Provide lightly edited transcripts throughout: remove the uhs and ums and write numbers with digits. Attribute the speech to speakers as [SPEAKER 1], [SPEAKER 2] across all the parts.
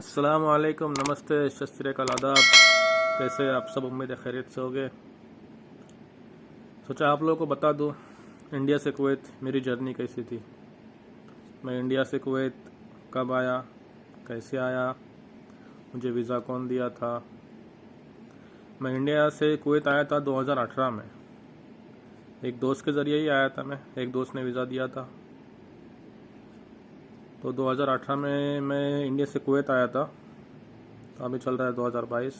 [SPEAKER 1] अस्सलाम वालेकुम, नमस्ते, सत श्री अकाल, आदाब। कैसे आप सब? उम्मीद है खैरियत से होगे। सोचा आप लोगों को बता दूं इंडिया से कुवैत मेरी जर्नी कैसी थी। मैं इंडिया से कुवैत कब आया, कैसे आया, मुझे वीज़ा कौन दिया था। मैं इंडिया से कुवैत आया था 2018 में। एक दोस्त के ज़रिए ही आया था मैं, एक दोस्त ने वीज़ा दिया था। तो 2018 में मैं इंडिया से कुवैत आया था। तो अभी चल रहा है 2022,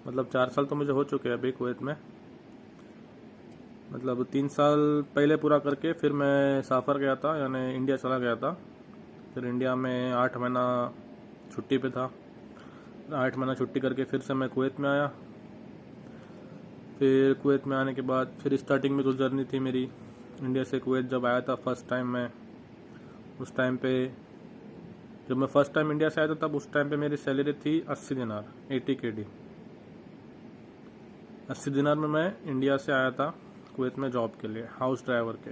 [SPEAKER 1] मतलब 4 साल तो मुझे हो चुके हैं अभी कुवैत में। मतलब 3 साल पहले पूरा करके फिर मैं सफ़र गया था, यानी इंडिया चला गया था। फिर इंडिया में 8 महीना छुट्टी पे था। 8 महीना छुट्टी करके फिर से मैं कुवैत में आया। फिर कुवैत में आने के बाद फिर स्टार्टिंग में जो जर्नी थी मेरी इंडिया से कुवैत, जब आया था फर्स्ट टाइम मैं, उस टाइम पे जब मैं फ़र्स्ट टाइम इंडिया से आया था तब उस टाइम पे मेरी सैलरी थी 80 दिनार, 80 KD। 80 दिनार में मैं इंडिया से आया था कुवैत में जॉब के लिए, हाउस ड्राइवर के।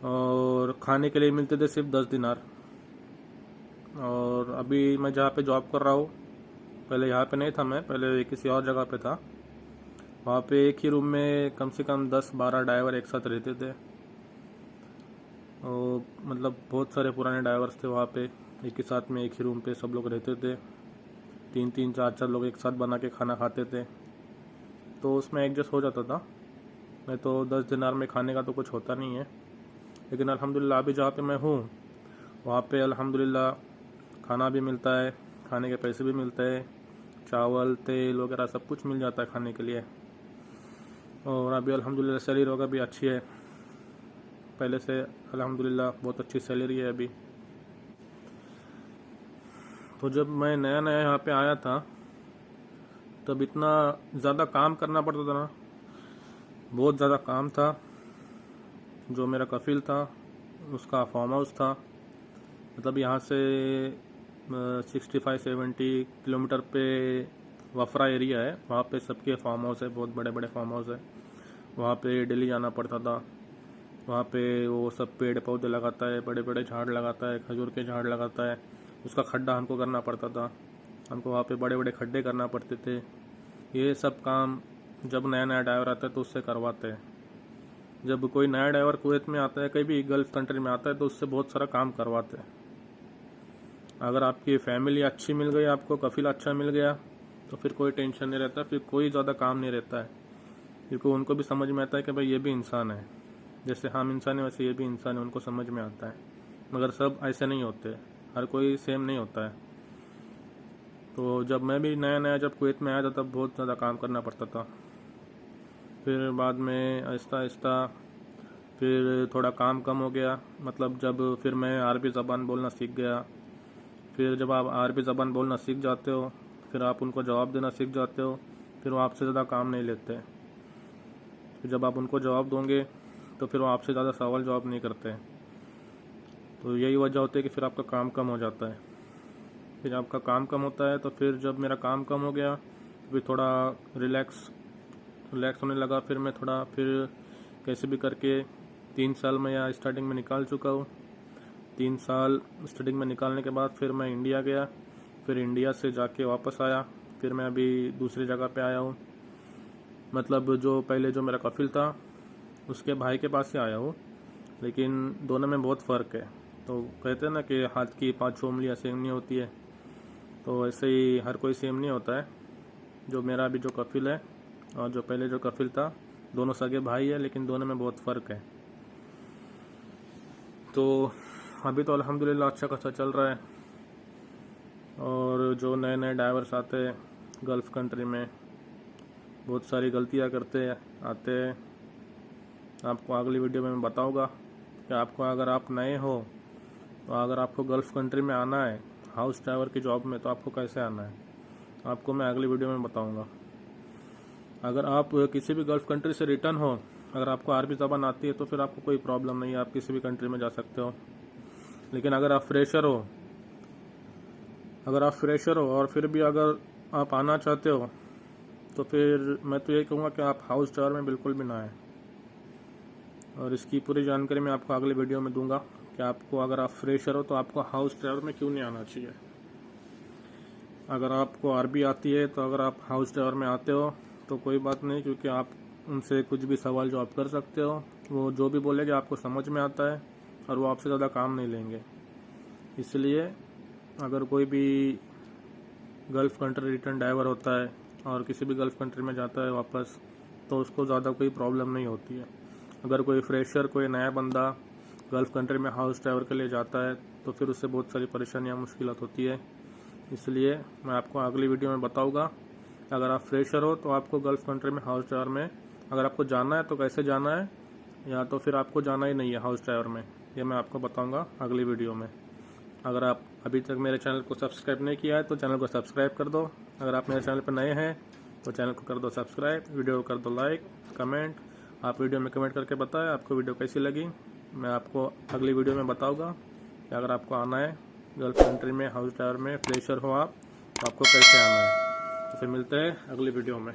[SPEAKER 1] और खाने के लिए मिलते थे सिर्फ 10 दिनार। और अभी मैं जहाँ पे जॉब कर रहा हूँ, पहले यहाँ पे नहीं था मैं, पहले किसी और जगह पे था। वहाँ पे एक ही रूम में कम से कम 10-12 ड्राइवर एक साथ रहते थे। और मतलब बहुत सारे पुराने ड्राइवर्स थे वहाँ पे, एक ही साथ में एक ही रूम पे सब लोग रहते थे। 3-3, 4-4 लोग एक साथ बना के खाना खाते थे, तो उसमें एडजस्ट हो जाता था। मैं तो 10 दिनार में खाने का तो कुछ होता नहीं है, लेकिन अल्हम्दुलिल्लाह अभी जहाँ पे मैं हूँ वहाँ पे अल्हम्दुलिल्लाह खाना भी मिलता है, खाने के पैसे भी मिलते हैं, चावल तेल वगैरह सब कुछ मिल जाता है खाने के लिए। और अभी अल्हम्दुलिल्लाह सैलरी वगैरह भी अच्छी है, पहले से अल्हम्दुलिल्लाह बहुत अच्छी सैलरी है अभी। तो जब मैं नया नया यहाँ पे आया था तब इतना ज़्यादा काम करना पड़ता था ना, बहुत ज़्यादा काम था। जो मेरा कफिल था उसका फार्म हाउस था, मतलब यहाँ से 65-70 किलोमीटर पे वफरा एरिया है, वहाँ पे सबके फार्म हाउस है, बहुत बड़े बड़े फार्म हाउस है। वहाँ पे डेली जाना पड़ता था। वहाँ पे वो सब पेड़ पौधे लगाता है, बड़े बड़े झाड़ लगाता है, खजूर के झाड़ लगाता है, उसका खड्डा हमको करना पड़ता था। हमको वहाँ पे बड़े बड़े खड्डे करना पड़ते थे। ये सब काम जब नया नया ड्राइवर आता है तो उससे करवाते हैं। जब कोई नया ड्राइवर कुवैत में आता है, कहीं भी गल्फ़ कंट्री में आता है, तो उससे बहुत सारा काम करवाते हैं। अगर आपकी फैमिली अच्छी मिल गई, आपको कफिल अच्छा मिल गया, तो फिर कोई टेंशन नहीं रहता, फिर कोई ज़्यादा काम नहीं रहता है। क्योंकि उनको भी समझ में आता है कि भाई ये भी इंसान है, जैसे हम इंसान है वैसे ये भी इंसान है, उनको समझ में आता है। मगर सब ऐसे नहीं होते, हर कोई सेम नहीं होता है। तो जब मैं भी नया नया जब कुवैत में आया था तब बहुत ज़्यादा काम करना पड़ता था। फिर बाद में आहिस्ता आहिस्ता फिर थोड़ा काम कम हो गया, मतलब जब फिर मैं अरबी ज़बान बोलना सीख गया। फिर जब आप अरबी ज़बान बोलना सीख जाते हो, फिर आप उनको जवाब देना सीख जाते हो, फिर वो आपसे ज़्यादा काम नहीं लेते। फिर जब आप उनको जवाब दोगे तो फिर वो आपसे ज़्यादा सवाल जवाब नहीं करते। तो यही वजह होती है कि फिर आपका काम कम हो जाता है। फिर आपका काम कम होता है तो फिर जब मेरा काम कम हो गया फिर थोड़ा रिलैक्स होने लगा। फिर मैं थोड़ा फिर कैसे भी करके 3 साल में यहाँ स्टार्टिंग में निकाल चुका हूँ। 3 साल स्टार्टिंग में निकालने के बाद फिर मैं इंडिया गया, फिर इंडिया से जाके वापस आया। फिर मैं अभी दूसरी जगह पे आया हूँ, मतलब जो पहले जो मेरा कफिल था उसके भाई के पास से आया हूँ, लेकिन दोनों में बहुत फ़र्क है। तो कहते हैं ना कि हाथ की 5 उंगलियाँ सेम नहीं होती है, तो ऐसे ही हर कोई सेम नहीं होता है। जो मेरा अभी जो कफिल है और जो पहले जो कफिल था, दोनों सगे भाई है, लेकिन दोनों में बहुत फ़र्क है। तो अभी तो अल्हम्दुलिल्लाह अच्छा खासा चल रहा है। और जो नए नए ड्राइवर्स आते हैं गल्फ़ कंट्री में, बहुत सारी गलतियां करते आते हैं। आपको अगली वीडियो में मैं बताऊंगा कि आपको, अगर आप नए हो तो अगर आपको गल्फ़ कंट्री में आना है हाउस ड्राइवर की जॉब में, तो आपको कैसे आना है, आपको मैं अगली वीडियो में बताऊंगा। अगर आप किसी भी गल्फ़ कंट्री से रिटर्न हो, अगर आपको अरबी ज़बान आती है तो फिर आपको कोई प्रॉब्लम नहीं है, आप किसी भी कंट्री में जा सकते हो। लेकिन अगर आप फ्रेशर हो और फिर भी अगर आप आना चाहते हो, तो फिर मैं तो ये कहूँगा कि आप हाउस ड्राइवर में बिल्कुल भी ना आए। और इसकी पूरी जानकारी मैं आपको अगले वीडियो में दूंगा कि आपको, अगर आप फ्रेशर हो तो आपको हाउस ड्राइवर में क्यों नहीं आना चाहिए। अगर आपको आरबी आती है तो अगर आप हाउस ड्राइवर में आते हो तो कोई बात नहीं, क्योंकि आप उनसे कुछ भी सवाल जवाब कर सकते हो। वो जो भी बोलेंगे आपको समझ में आता है और वो आपसे ज़्यादा काम नहीं लेंगे। इसलिए अगर कोई भी गल्फ़ कंट्री रिटर्न ड्राइवर होता है और किसी भी गल्फ़ कंट्री में जाता है वापस, तो उसको ज़्यादा कोई प्रॉब्लम नहीं होती है। अगर कोई फ्रेशर, कोई नया बंदा गल्फ़ कंट्री में हाउस ड्राइवर के लिए जाता है तो फिर उससे बहुत सारी परेशानियाँ, मुश्किलात होती है। इसलिए मैं आपको अगली वीडियो में बताऊंगा। अगर आप फ्रेशर हो तो आपको गल्फ़ कंट्री में हाउस ड्राइवर में अगर आपको जाना है तो कैसे जाना है, या तो फिर आपको जाना ही नहीं है हाउस ड्राइवर में, ये मैं आपको बताऊंगा अगली वीडियो में। अगर आप अभी तक मेरे चैनल को सब्सक्राइब नहीं किया है तो चैनल को सब्सक्राइब कर दो। अगर आप मेरे चैनल पर नए हैं तो चैनल को कर दो सब्सक्राइब, वीडियो को कर दो लाइक, कमेंट। आप वीडियो में कमेंट करके बताएं आपको वीडियो कैसी लगी। मैं आपको अगली वीडियो में बताऊँगा कि अगर आपको आना है गल्फ़ कंट्री में हाउस ड्राइवर में, फ्रेशर हो आप, तो आपको कैसे आना है। तो फिर मिलते हैं अगली वीडियो में।